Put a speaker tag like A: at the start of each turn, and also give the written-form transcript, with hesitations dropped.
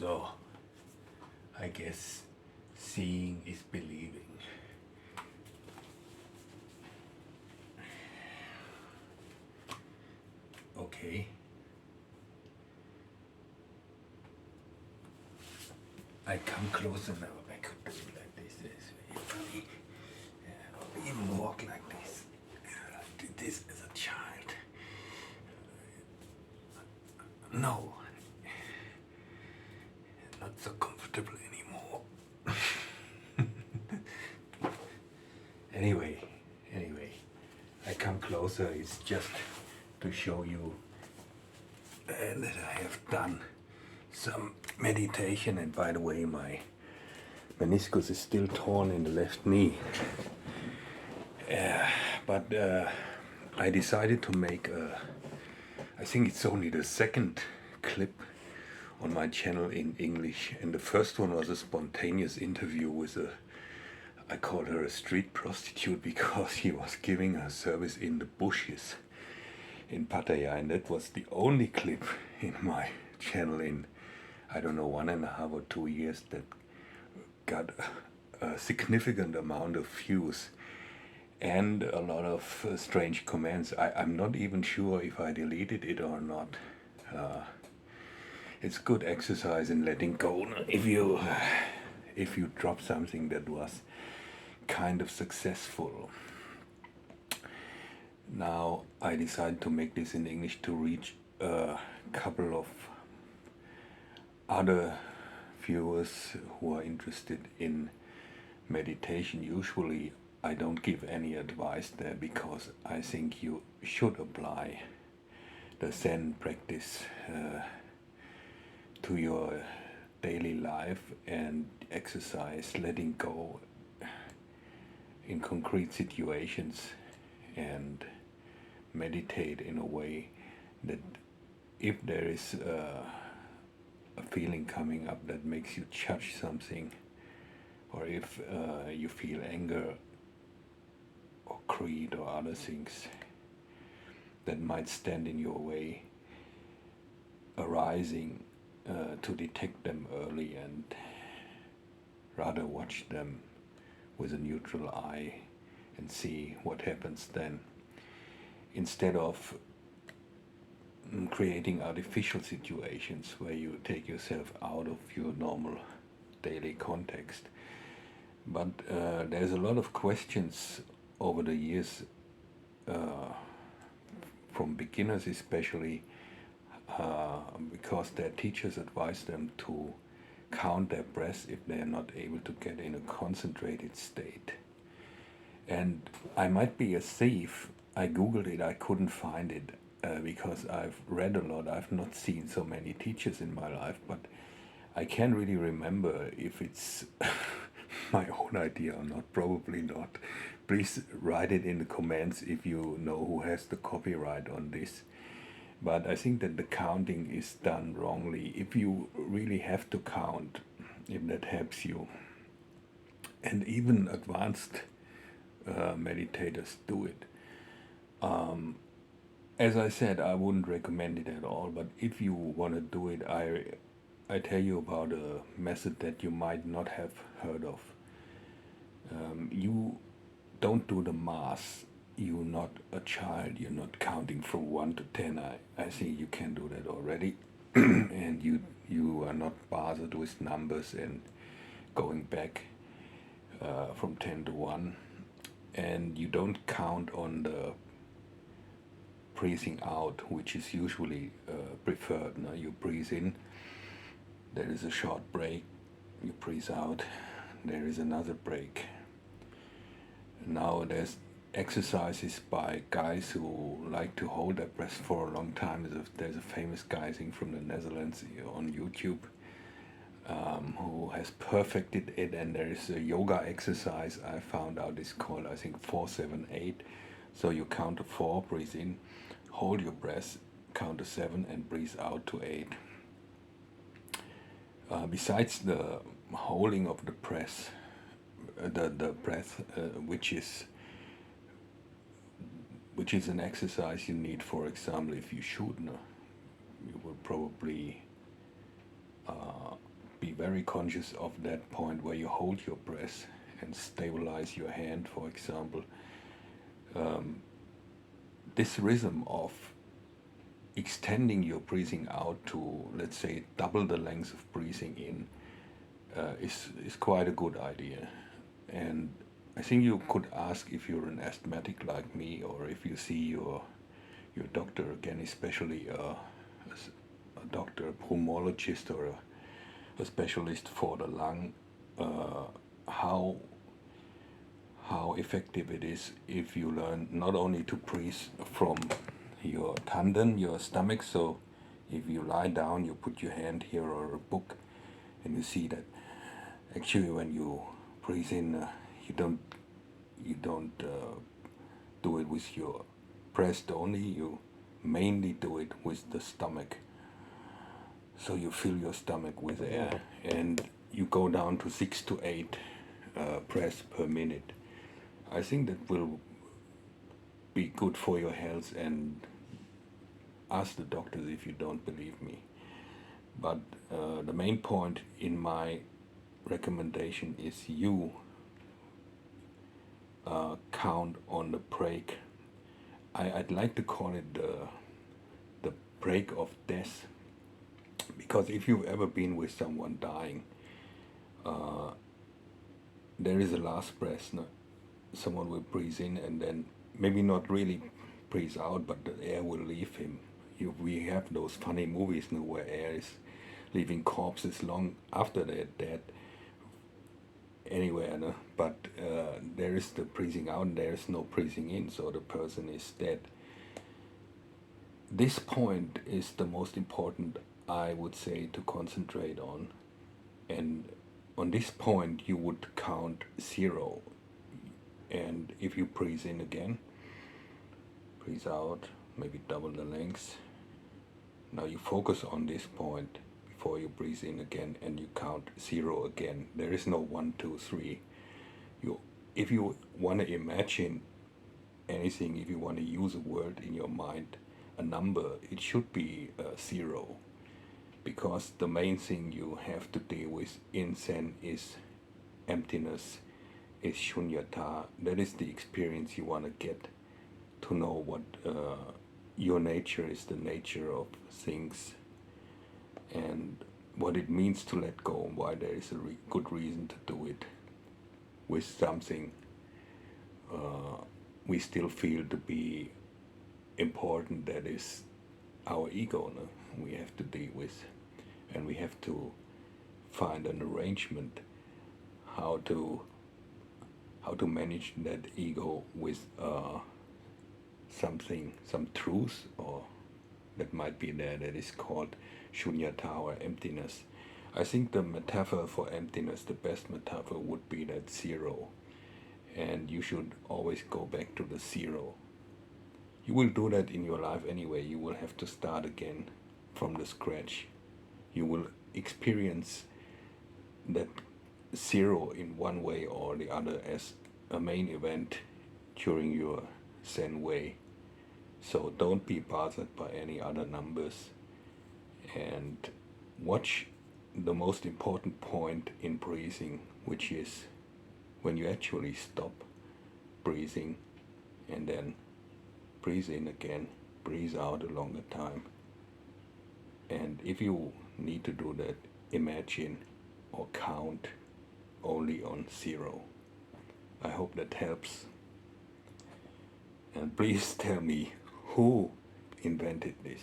A: So, I guess seeing is believing. Okay. I come closer now. I could do it like this. It's very funny. Or even walk like this. I did this as a child. No, not so comfortable anymore. Anyway, I come closer. It's just to show you that I have done some meditation. And by the way, my meniscus is still torn in the left knee. But I decided to make I think it's only the second clip on my channel in English. And the first one was a spontaneous interview with I call her a street prostitute because she was giving her service in the bushes in Pattaya. And that was the only clip in my channel in, I don't know, 1.5 or 2 years that got a significant amount of views and a lot of strange comments. I'm not even sure if I deleted it or not. It's good exercise in letting go. If you drop something that was kind of successful. Now I decided to make this in English to reach a couple of other viewers who are interested in meditation. Usually I don't give any advice there because I think you should apply the Zen practice to your daily life and exercise letting go in concrete situations and meditate in a way that if there is a feeling coming up that makes you judge something, or if you feel anger or greed or other things that might stand in your way arising, to detect them early and rather watch them with a neutral eye and see what happens then, instead of creating artificial situations where you take yourself out of your normal daily context. But there's a lot of questions over the years from beginners especially, because their teachers advise them to count their breaths if they're not able to get in a concentrated state. And I might be a thief. I googled it, I couldn't find it because I've read a lot. I've not seen so many teachers in my life, but I can't really remember if it's my own idea or not. Probably not. Please write it in the comments if you know who has the copyright on this. But I think that the counting is done wrongly. If you really have to count, if that helps you, and even advanced meditators do it. As I said, I wouldn't recommend it at all, but if you want to do it, I tell you about a method that you might not have heard of. You don't do the math. You're not a child. You're not counting from 1 to 10. I think you can do that already. And you are not bothered with numbers and going back from 10 to 1. And you don't count on the breathing out, which is usually preferred. Now you breathe in, there is a short break, you breathe out, there is another break. Now there's exercises by guys who like to hold their breath for a long time. There's a famous guy, I think, from the Netherlands on YouTube, who has perfected it, and there is a yoga exercise I found out is called, I think, 4-7-8. So you count to 4, breathe in, hold your breath, count to 7, and breathe out to 8. Besides the holding of the breath, which is an exercise you need. For example, if you shoot, you will probably be very conscious of that point where you hold your breath and stabilize your hand, for example. This rhythm of extending your breathing out to, let's say, double the length of breathing in is quite a good idea. And I think you could ask if you're an asthmatic like me, or if you see your doctor again, especially a doctor, a pulmonologist, or a specialist for the lung, how effective it is if you learn not only to breathe from your tanden, your stomach. So if you lie down, you put your hand here or a book, and you see that actually when you breathe in, you don't do it with your breast only. You mainly do it with the stomach. So you fill your stomach with air, and you go down to 6 to 8 breaths per minute. I think that will be good for your health, and ask the doctors if you don't believe me. But the main point in my recommendation is you count on the break. I'd like to call it the break of death, because if you've ever been with someone dying, there is a last breath. No? Someone will breathe in and then maybe not really breathe out, but the air will leave him. We have those funny movies now where air is leaving corpses long after they're dead anywhere, no? But there is the breathing out and there is no breathing in, so the person is dead. This point is the most important, I would say, to concentrate on. And on this point, you would count 0. And if you breathe in again, breathe out, maybe double the length. Now you focus on this point before you breathe in again, and you count 0 again. There is no 1, 2, 3. If you want to imagine anything, if you want to use a word in your mind, a number, it should be 0. Because the main thing you have to deal with in Zen is emptiness, is shunyata. That is the experience you want to get, to know what your nature is, the nature of things, and what it means to let go, and why there is a good reason to do it with something we still feel to be important, that is our ego. No? We have to deal with, and we have to find an arrangement how to manage that ego with some truth, or that might be there, that is called shunyata, or emptiness. I think the metaphor for emptiness, the best metaphor would be that 0, and you should always go back to the 0. You will do that in your life anyway. You will have to start again from the scratch. You will experience that 0 in one way or the other as a main event during your Zen way. So don't be bothered by any other numbers, and watch the most important point in breathing, which is when you actually stop breathing and then breathe in again, breathe out a longer time. And if you need to do that, imagine or count only on 0. I hope that helps. And please tell me who invented this.